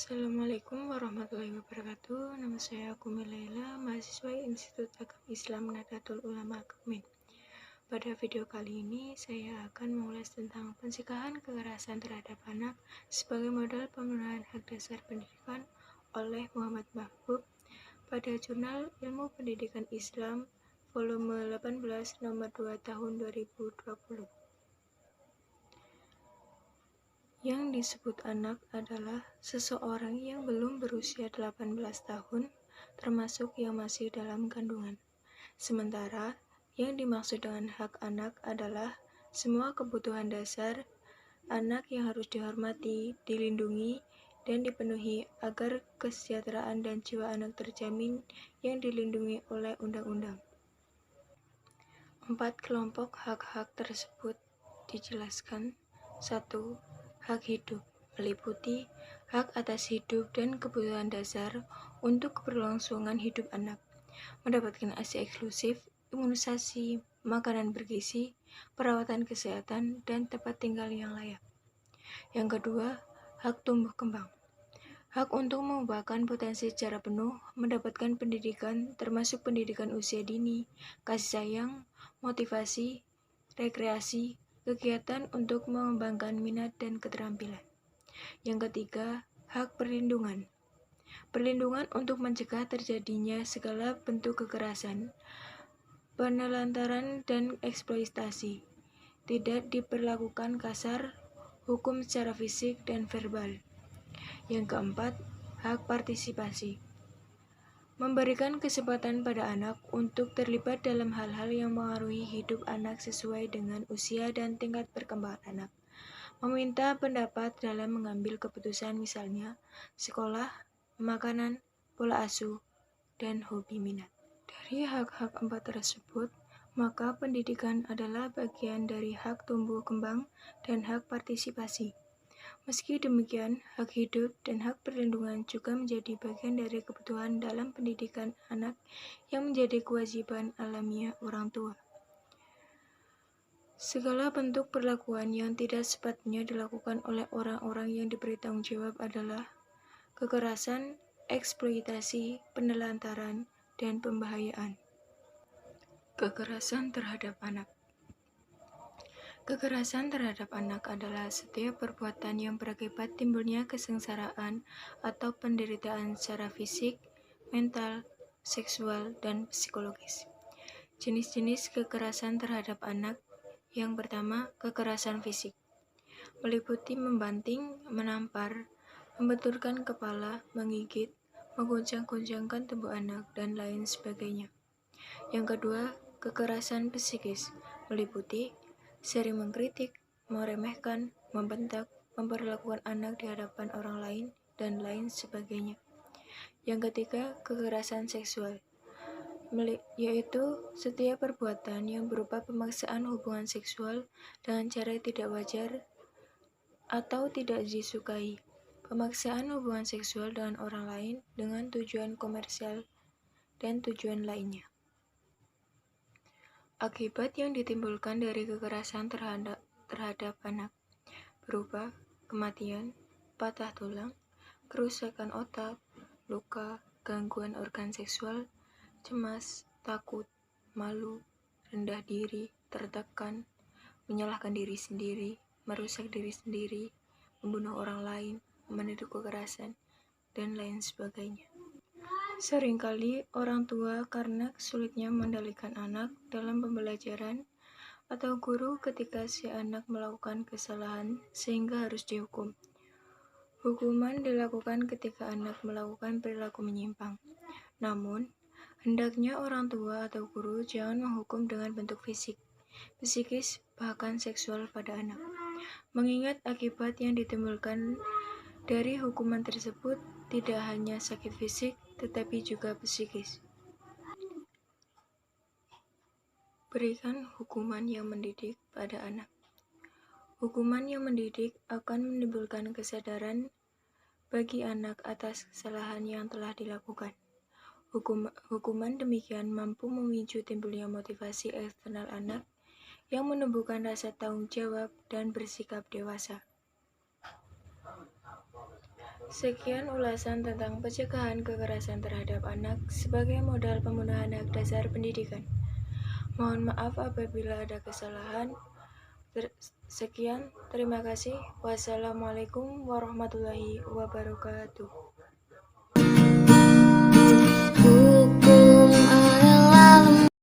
Assalamualaikum warahmatullahi wabarakatuh. Nama saya Akumi Laila, mahasiswa Institut Agama Islam Nahdlatul Ulama Kemin. Pada video kali ini, saya akan mengulas tentang pencegahan kekerasan terhadap anak sebagai modal pemenuhan hak dasar pendidikan oleh Muhammad Mahbub pada Jurnal Ilmu Pendidikan Islam, volume 18, nomor 2 tahun 2020. Yang disebut anak adalah seseorang yang belum berusia 18 tahun, termasuk yang masih dalam kandungan. Sementara, yang dimaksud dengan hak anak adalah semua kebutuhan dasar anak yang harus dihormati, dilindungi, dan dipenuhi agar kesejahteraan dan jiwa anak terjamin yang dilindungi oleh undang-undang. 4 kelompok hak-hak tersebut dijelaskan. 1. Hak hidup meliputi hak atas hidup dan kebutuhan dasar untuk keberlangsungan hidup anak, mendapatkan ASI eksklusif, imunisasi, makanan bergizi, perawatan kesehatan, dan tempat tinggal yang layak. Yang kedua, hak tumbuh kembang. Hak untuk mengembangkan potensi secara penuh, mendapatkan pendidikan, termasuk pendidikan usia dini, kasih sayang, motivasi, rekreasi, kegiatan untuk mengembangkan minat dan keterampilan. Yang ketiga, hak perlindungan. Perlindungan untuk mencegah terjadinya segala bentuk kekerasan, penelantaran, dan eksploitasi. Tidak diperlakukan kasar, hukum secara fisik dan verbal. Yang keempat, hak partisipasi. Memberikan kesempatan pada anak untuk terlibat dalam hal-hal yang mengaruhi hidup anak sesuai dengan usia dan tingkat perkembangan anak. Meminta pendapat dalam mengambil keputusan, misalnya sekolah, makanan, pola asuh, dan hobi minat. Dari hak-hak 4 tersebut, maka pendidikan adalah bagian dari hak tumbuh kembang dan hak partisipasi. Meski demikian, hak hidup dan hak perlindungan juga menjadi bagian dari kebutuhan dalam pendidikan anak yang menjadi kewajiban alamiah orang tua. Segala bentuk perlakuan yang tidak sepatutnya dilakukan oleh orang-orang yang diberi tanggung jawab adalah kekerasan, eksploitasi, penelantaran, dan pembahayaan. Kekerasan terhadap anak. Kekerasan terhadap anak adalah setiap perbuatan yang berakibat timbulnya kesengsaraan atau penderitaan secara fisik, mental, seksual, dan psikologis. Jenis-jenis kekerasan terhadap anak. Yang pertama, kekerasan fisik. Meliputi membanting, menampar, membenturkan kepala, menggigit, mengguncang-guncangkan tubuh anak, dan lain sebagainya. Yang kedua, kekerasan psikis. Meliputi sering mengkritik, meremehkan, membentak, memperlakukan anak di hadapan orang lain, dan lain sebagainya. Yang ketiga, kekerasan seksual, yaitu setiap perbuatan yang berupa pemaksaan hubungan seksual dengan cara tidak wajar atau tidak disukai, pemaksaan hubungan seksual dengan orang lain dengan tujuan komersial, dan tujuan lainnya. Akibat yang ditimbulkan dari kekerasan terhadap anak berupa kematian, patah tulang, kerusakan otak, luka, gangguan organ seksual, cemas, takut, malu, rendah diri, tertekan, menyalahkan diri sendiri, merusak diri sendiri, membunuh orang lain, meniru kekerasan, dan lain sebagainya. Seringkali orang tua karena sulitnya mengendalikan anak dalam pembelajaran atau guru ketika si anak melakukan kesalahan sehingga harus dihukum. Hukuman dilakukan ketika anak melakukan perilaku menyimpang. Namun, hendaknya orang tua atau guru jangan menghukum dengan bentuk fisik, psikis, bahkan seksual pada anak. Mengingat akibat yang ditimbulkan dari hukuman tersebut tidak hanya sakit fisik, tetapi juga psikis. Berikan hukuman yang mendidik pada anak. Hukuman yang mendidik akan menimbulkan kesadaran bagi anak atas kesalahan yang telah dilakukan. Hukuman demikian mampu memicu timbulnya motivasi eksternal anak yang menumbuhkan rasa tanggung jawab dan bersikap dewasa. Sekian ulasan tentang pencegahan kekerasan terhadap anak sebagai modal pemenuhan hak dasar pendidikan. Mohon maaf apabila ada kesalahan. Sekian, terima kasih. Wassalamualaikum warahmatullahi wabarakatuh.